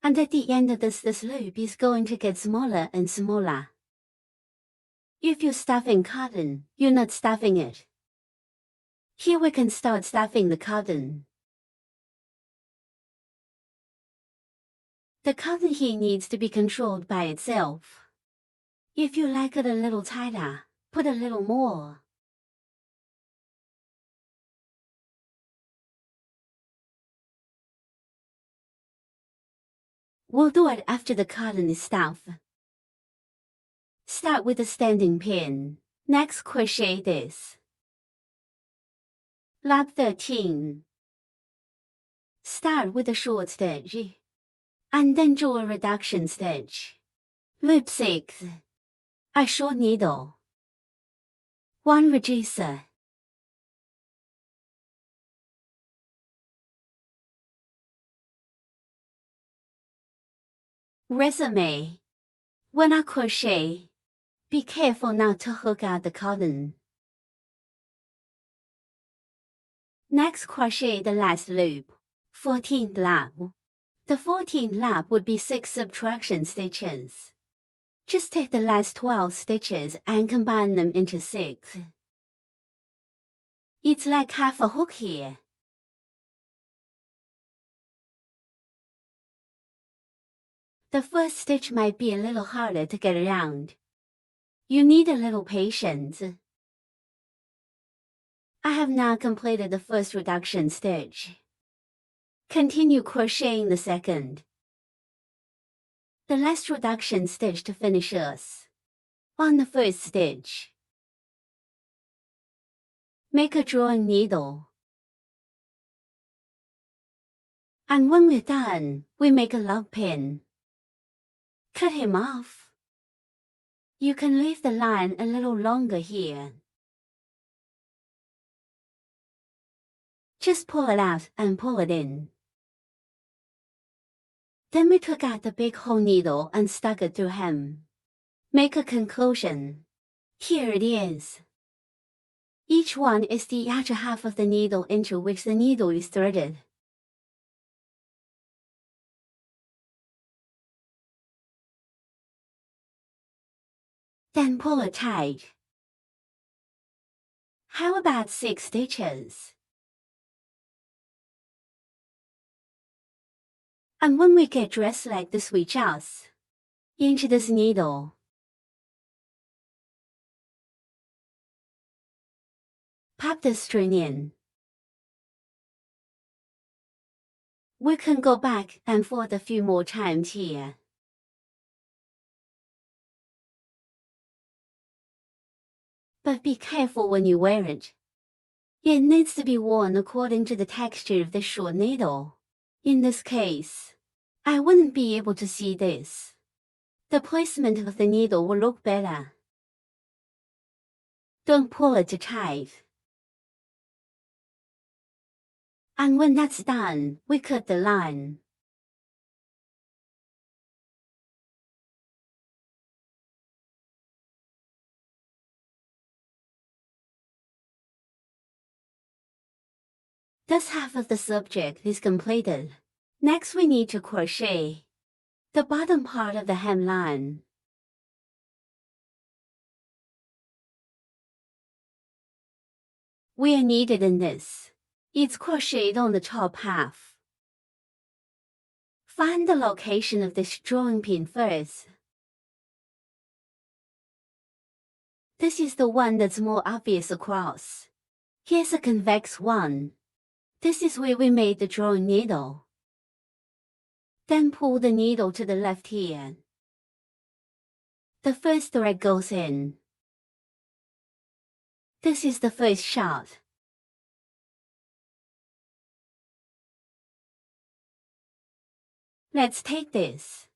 And at the end of this loop is going to get smaller and smaller. If you're stuffing cotton, you're not stuffing it. Here we can start stuffing the cotton. The cotton here needs to be controlled by itself. If you like it a little tighter, put a little more. We'll do it after the cotton is stuffed. Start with a standing pin. Next, crochet this. Loop 13. Start with a short stitch, and then draw a reduction stitch. Loop 6. A short needle. 1 reducer. Resume. When I crochet, be careful not to hook out the cotton. Next, crochet the last loop, 14th loop. The 14th loop would be 6 subtraction stitches. Just take the last 12 stitches and combine them into 6. It's like half a hook here. The first stitch might be a little harder to get around. You need a little patience. I have now completed the first reduction stitch. Continue crocheting the second. The last reduction stitch to finish us. On the first stitch, make a drawing needle. And when we're done, we make a log pin. Cut him off. You can leave the line a little longer here. Just pull it out and pull it in. Then we took out the big hole needle and stuck it through hem. Make a conclusion. Here it is. Each one is the outer half of the needle into which the needle is threaded. Then pull it tight. How about 6 stitches? And when we get dressed like this, we just into this needle. Pop the string in. We can go back and forth a few more times here. But be careful when you wear it. It needs to be worn according to the texture of the short needle. In this case, I wouldn't be able to see this. The placement of the needle will look better. Don't pull it too tight. And when that's done, we cut the line. This half of the subject is completed. Next, we need to crochet the bottom part of the hemline. We are needed in this. It's crocheted on the top half. Find the location of this drawing pin first. This is the one that's more obvious across. Here's a convex one. This is where we made the drawing needle. Then pull the needle to the left here. The first thread goes in. This is the first shot. Let's take this.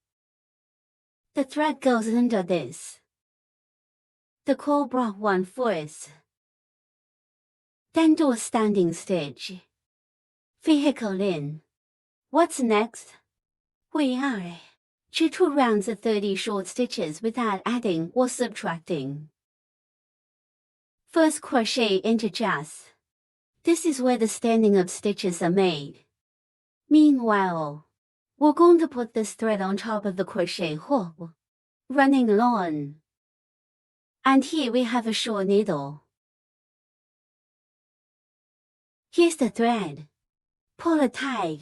The thread goes under this. The cobra one first. Then do a standing stitch. Vehicle in. What's next? We are to 2 rounds of 30 short stitches without adding or subtracting. First, crochet into just. This is where the standing up stitches are made. Meanwhile, We're going to put this thread on top of the crochet hook, running along. And here we have a short needle. Here's the thread. Pull it tight.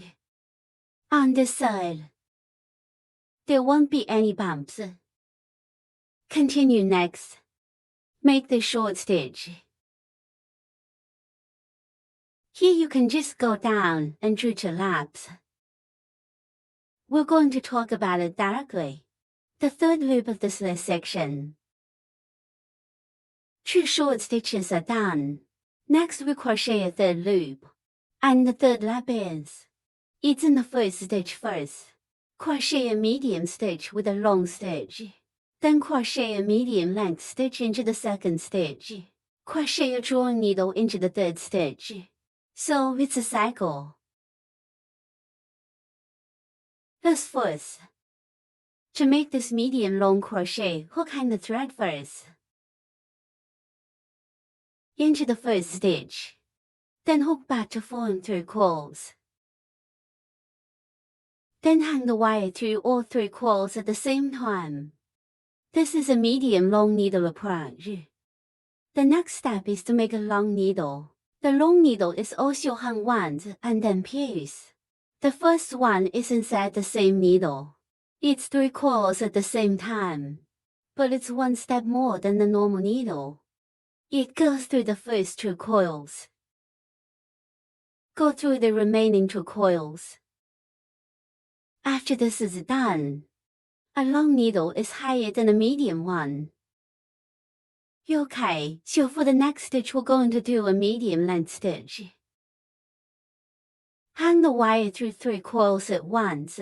On this side. There won't be any bumps. Continue next. Make the short stitch. Here you can just go down and do 2 laps. We're going to talk about it directly. The third loop of this last section. 2 short stitches are done. Next we crochet a third loop. And the third lap is, it's in the first stitch first. Crochet a medium stitch with a long stitch. Then crochet a medium length stitch into the second stitch. Crochet a drawing needle into the third stitch. So it's a cycle. Thus first, to make this medium long crochet, hook hang the thread first. Into the first stitch. Then hook back to form 3 coils. Then hang the wire through all 3 coils at the same time. This is a medium long needle approach. The next step is to make a long needle. The long needle is also hung once and then pierced. The first one is inside the same needle. It's 3 coils at the same time. But it's 1 step more than the normal needle. It goes through the first 2 coils. Go through the remaining 2 coils. After this is done, a long needle is higher than a medium one. Okay, so for the next stitch we're going to do a medium length stitch. Hang the wire through 3 coils at once.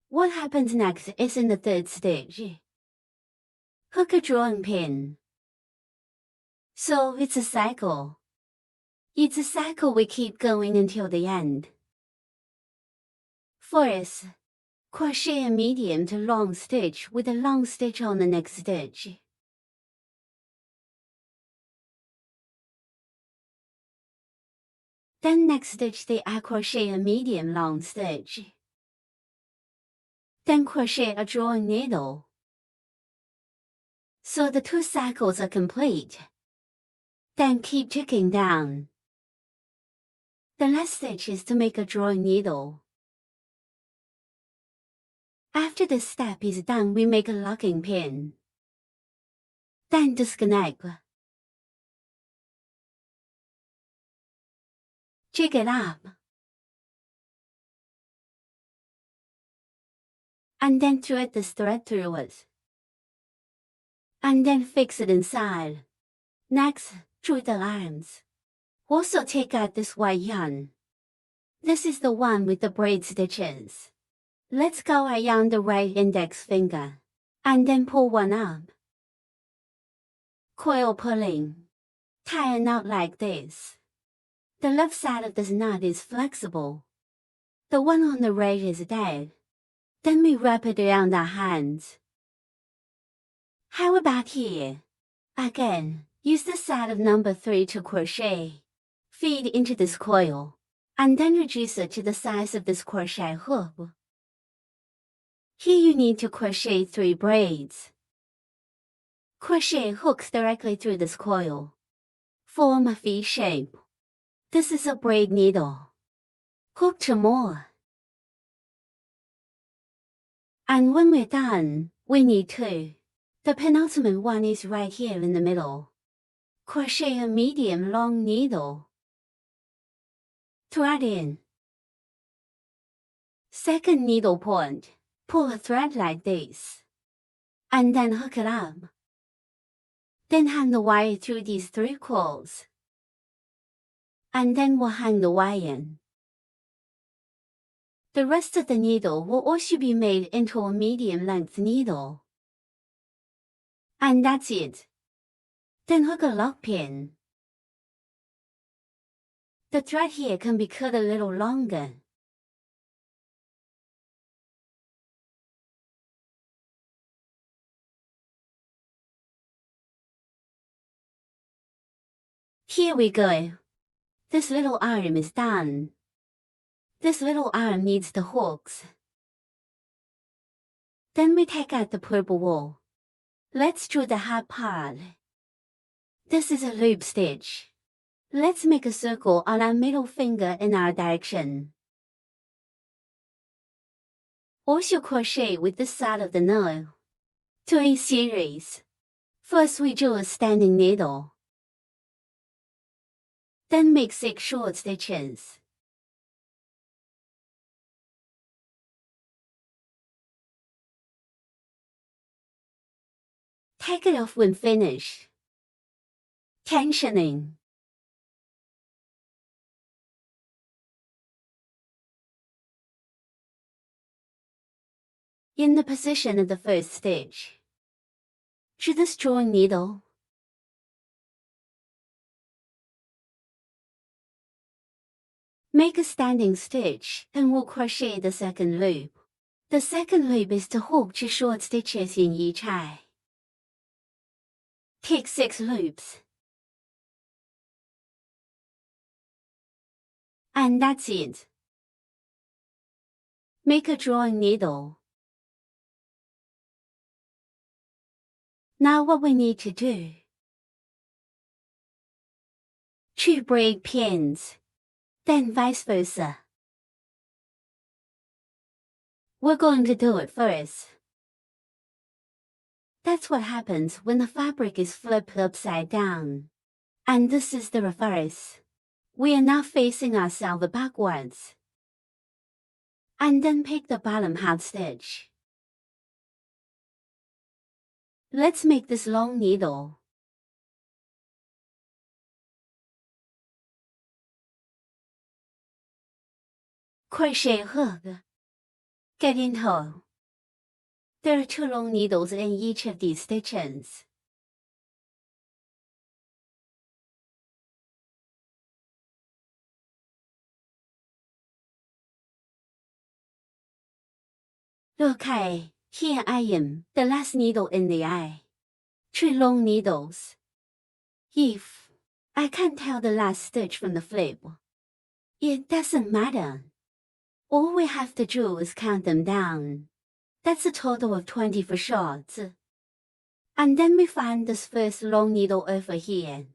What happens next is in the third stitch. Hook a drawing pin. So it's a cycle. It's a cycle we keep going until the end. First, crochet a medium to long stitch with a long stitch on the next stitch. Then next stitch I crochet a medium long stitch. Then crochet a drawing needle. So the 2 cycles are complete. Then keep ticking down. The last stitch is to make a drawing needle. After this step is done, we make a locking pin. Then disconnect. Jig it up. And then thread this thread through it. And then fix it inside. Next, draw the arms. Also take out this white yarn. This is the one with the braid stitches. Let's go around the right index finger. And then pull one up. Coil pulling. Tie a knot like this. The left side of this knot is flexible. The one on the right is dead. Then we wrap it around our hands. How about here? Again, use the side of number 3 to crochet. Feed into this coil. And then reduce it to the size of this crochet hook. Here you need to crochet 3 braids. Crochet hooks directly through this coil. Form a V shape. This is a braid needle. Hook 2 more. And when we're done, we need 2. The penultimate one is right here in the middle. Crochet a medium long needle. Thread in. Second needle point. Pull a thread like this. And then hook it up. Then hang the wire through these 3 coils. And then we'll hang the wire in. The rest of the needle will also be made into a medium length needle. And that's it. Then hook a lock pin. The thread here can be cut a little longer. Here we go. This little arm is done. This little arm needs the hooks. Then we take out the purple wool. Let's draw the hard part. This is a loop stitch. Let's make a circle on our middle finger in our direction. Also crochet with this side of the nail. 3 series. First we draw a standing needle. Then make 6 short stitches. Take it off when finished. Tensioning. In the position of the first stitch, to this drawing needle, make a standing stitch and we'll crochet the second loop. The second loop is to hook 2 short stitches in each eye. Take 6 loops. And that's it. Make a drawing needle. Now what we need to do, 2 braid pins, then vice versa. We're going to do it first. That's what happens when the fabric is flipped upside down. And this is the reverse. We are now facing ourselves backwards. And then pick the bottom half stitch. Let's make this long needle. Crochet hook. Get in hole. There are 2 long needles in each of these stitches. Okay, here I am, the last needle in the eye. 2 long needles. If I can't tell the last stitch from the flip, it doesn't matter. All we have to do is count them down. That's a total of 24 shots. And then we find this first long needle over here.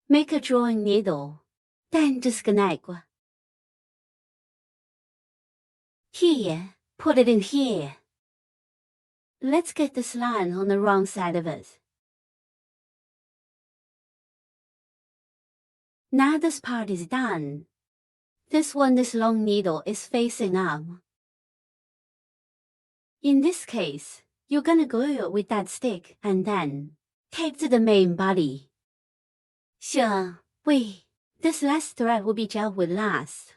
Make a drawing needle, then disconnect. Here, put it in here. Let's get this line on the wrong side of it. Now this part is done. This long needle is facing up. In this case, you're gonna glue it with that stick and then tape to the main body. Sure, this last thread will be dealt with last.